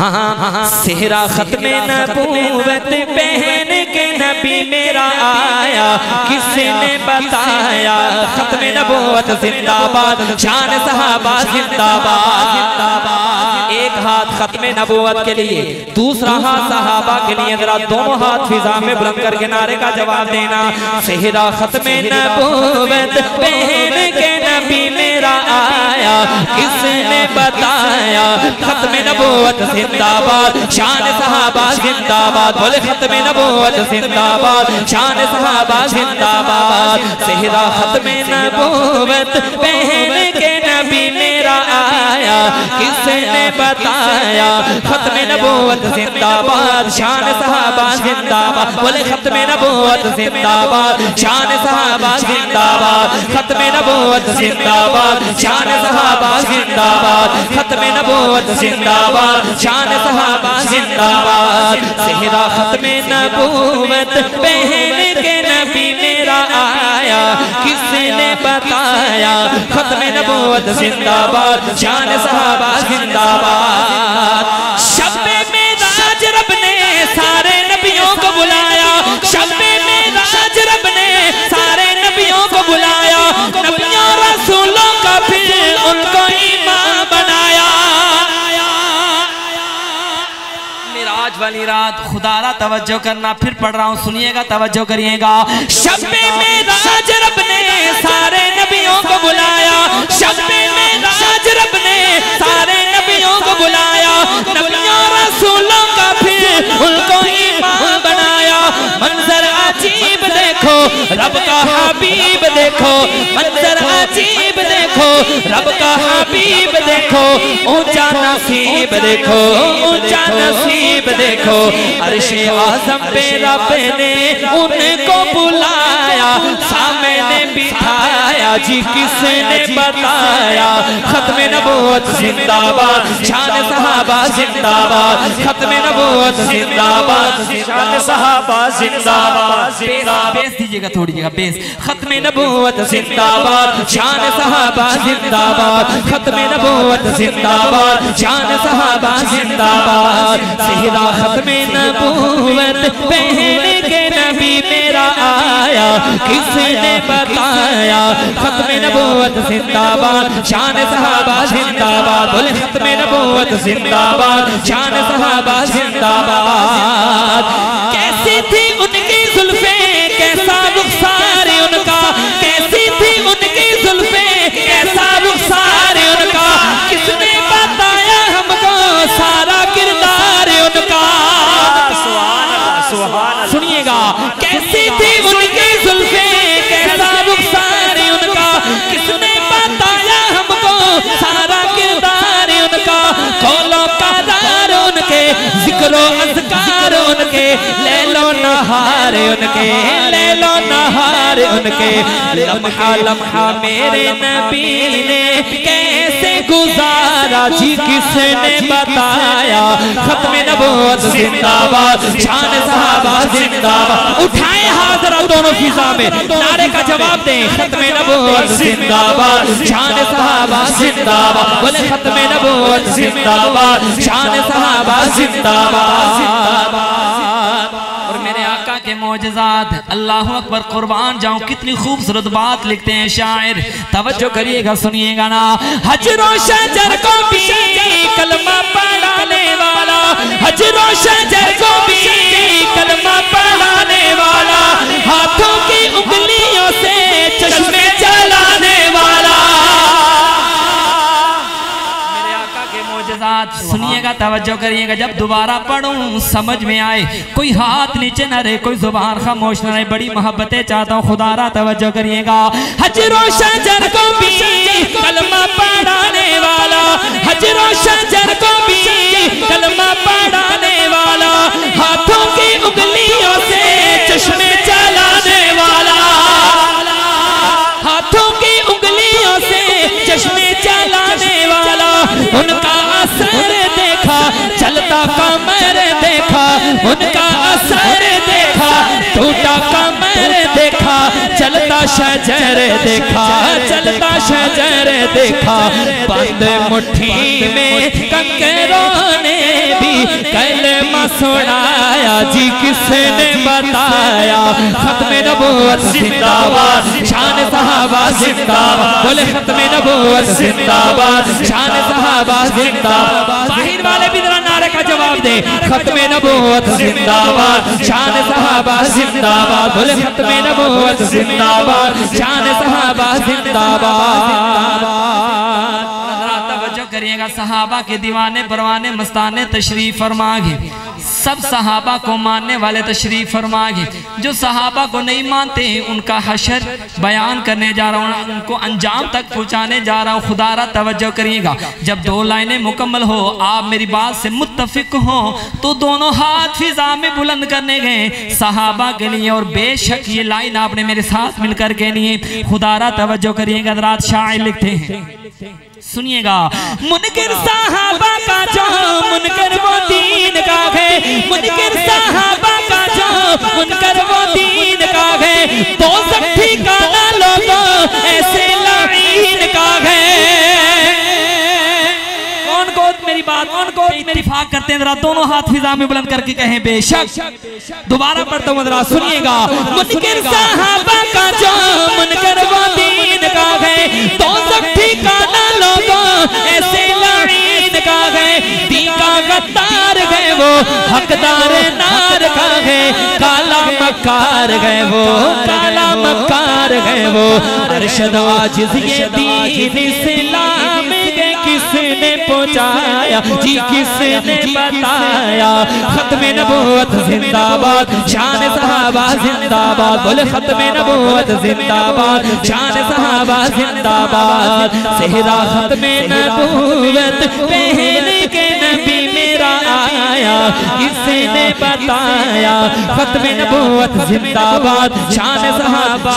صحرا ختم نبوت پہن کے نبی میرا آیا، کس نے بتایا؟ ختم نبوت زندہ باد، شان صحابہ زندہ باد۔ ایک ہاتھ ختم نبوت کے لیے، دوسرا ہاتھ صحابہ کے لیے، ذرا دونوں ہاتھ فضا میں بلند کر کے نعرے کا جواب دینا۔ صحرا ختم نبوت پہن کے نبی میرا آیا، کس نے بتایا؟ ختم نبوت زندہ باد، شان صحابہ زندہ باد۔ بولے ختم نبوت زندہ باد، شان صحابہ زندہ باد۔ صحرا ختم نبوت پہن کے نبی میرا آیا، کس نے بتایا؟ ختم نبوت زندہ باد، شان صحابہ زندہ باد۔ بولے ختم نبوت زندہ باد، شان صحابہ زندہ باد۔ ختم نبوت زندہ باد، شان صحابہ زندہ باد۔ ختم نبوت زندہ باد، شان صحابہ زندہ باد۔ صحرا ختم نبوت پہن کے نبی میرا آیا، کس نے بتایا؟ ختم نبوت زندہ باد، شان صحابہ زندہ باد۔ شب معراج رب نے سارے نبیوں کو بلایا، شب معراج رب نے سارے نبیوں کو بلایا، نبیوں رسولوں کا پھر ان کو امام بنایا۔ معراج والی رات خدا را توجہ کرنا، پھر پڑھ رہا ہوں سنیے گا، توجہ کریے گا۔ شب معراج رب نے سارے نبیوں کو بلایا، شب معراج رب نے سارے نبیوں کو بلایا، نبیوں رسولوں کا پھر ان کو امام بنایا۔ منظر عجیب دیکھو رب کا حبیب دیکھو، منظر عجیب دیکھو رب کا حبیب دیکھو، اونچا نصیب دیکھو، اونچا نصیب دیکھو۔ عرش اعظم پہ رب نے ان کو بلایا، سامنے بٹھایا، جی کس نے بتایا؟ ختم نبوت زندہ باد، شان صحابہ زندہ باد۔ ختم نبوت زندہ باد، شان صحابہ زندہ باد۔ بیس دیجئے گا تھوڑی جگہ، بیس۔ ختم نبوت زندہ باد، شان صحابہ زندہ باد۔ ختم نبوت زندہ باد، شان صحابہ زندہ باد۔ صحرا ختم نبوت پہن کے نبی میرا آیا، کس نے بتایا؟ ختم نبوت زندہ باد، شان صحابہ زندہ باد۔ بولے ختم نبوت زندہ باد، شان صحابہ زندہ باد۔ کیسی تھی ان کی زلفیں، کیسا رخسار ان کا، کیسی تھی ان کی زلفیں، کیسا رخسار ان کا، کس نے بتایا ہم کو سارا کردار ان کا؟ سنیے گا، کیسی تھی ان کی زلفیں، کیسا رخسار ان کا، کس نے بتایا ہم کو سارا کردار ان کا؟ قول و قرار ان کے، ذکر و اذکار ان کے، لیل و نہار ان کے، لیل و نہار ان کے۔ لمحہ لمحہ میرے نبی نے کیسے گزارا، جی کس نے بتایا؟ ختم نبوت زندہ باد، شان صحابہ زندہ باد۔ اٹھائیں ہاتھ ذرا دونوں فضا میں، نعرے کا جواب دیں۔ ختم نبوت زندہ باد، شان صحابہ زندہ باد۔ بولے ختم نبوت زندہ باد، شان صحابہ زندہ باد۔ اور میرے آقا کے معجزات، اللہ اکبر، قربان جاؤں، کتنی خوبصورت بات لکھتے ہیں شاعر، توجہ کریے گا، سنیے گا نا۔ حجر و شجر کو بھی کلمہ پڑھانے والا، حجر و شجر کو بھی کلمہ پڑھانے والا، ہاتھوں کی انگلیوں سے چشمے چلانے والا۔ میرے آقا کے معجزات سنیے گا، توجہ کریے گا، جب دوبارہ پڑھوں سمجھ میں آئے، کوئی ہاتھ نیچے نہ رہے، کوئی زبان خاموش نہ رہے، بڑی محبتیں چاہتا ہوں، خدا را توجہ کریے گا۔ حجر و شجر کو بھی کلمہ پڑھانے والا، حجر و شجر کو بھی کلمہ پڑھانے والا، ہاتھوں کی انگلیوں سے چشمے چلانے والا، ہاتھوں کی انگلیوں سے چشمے چلانے والا۔ ان کا اثر دیکھا، چلتا کمر دیکھا، ان کا اثر دیکھا، ٹوٹا کمر دیکھا، چلتا شجر دیکھا، چلتا شجر دیکھا۔ بند مٹھی میں کنکروں نے بھی سنایا جی کس نے بتایا ختم نبوت زندہ باد شان صحابہ زندہ باد بولے ختم نبوت زندہ باد شان صحابہ زندہ باد باہر والے بھی ذرا نعرے کا جواب دے ختم نبوت زندہ باد شان صحابہ زندہ باد بولے ختم نبوت زندہ باد شان صحابہ زندہ باد توجہ کریے گا صحابہ کے دیوانے پروانے مستانے تشریف فرما گئے سب صحابہ کو ماننے والے تشریف فرما گئے جو صحابہ کو نہیں مانتے ان کا حشر بیان کرنے جا رہا ہوں ان کو انجام تک پہنچانے جا رہا ہوں خدا را توجہ کریے گا جب دو لائنیں مکمل ہو آپ میری بات سے متفق ہوں تو دونوں ہاتھ فضا میں بلند کرنے گئے صحابہ کے لیے اور بے شک یہ لائن آپ نے میرے ساتھ مل کر کے لیے خدا را توجہ کریے گا حضرات شاعر لکھتے ہیں سنیے گا منکر صحابہ کا جو منکر وہ دین کا ہے منکر صحابہ کا جو منکر وہ دین کا ہے تو سب ٹھکانہ لوگوں ایسے لعین کا ہے کون کو میری بات کون کو اتفاق کرتے ہیں ذرا دونوں ہاتھ فضا میں بلند کر کے کہیں بے شک دوبارہ پڑھتا ہوں ذرا سنیے گا منکر صحابہ کا جو منکر وہ دین کا ہے تو سب ٹھکانہ ایسے لعین کا ہے دین کا غدار گئے وہ حقدار نار کا ہے کالا مکار گئے وہ کالا مکار گئے وہ ارشد عاجز یہ دین اسلام کے کس نے پہنچایا جی کس نے بتایا ختم نبوت زندہ باد شان صحابہ زندہ باد بولے ختم نبوت زندہ باد شان صحابہ زندہ باد صحرا ختم نبوت پہن کے نبی میرا آیا کس نے بتایا ختم نبوت زندہ باد شان صحابہ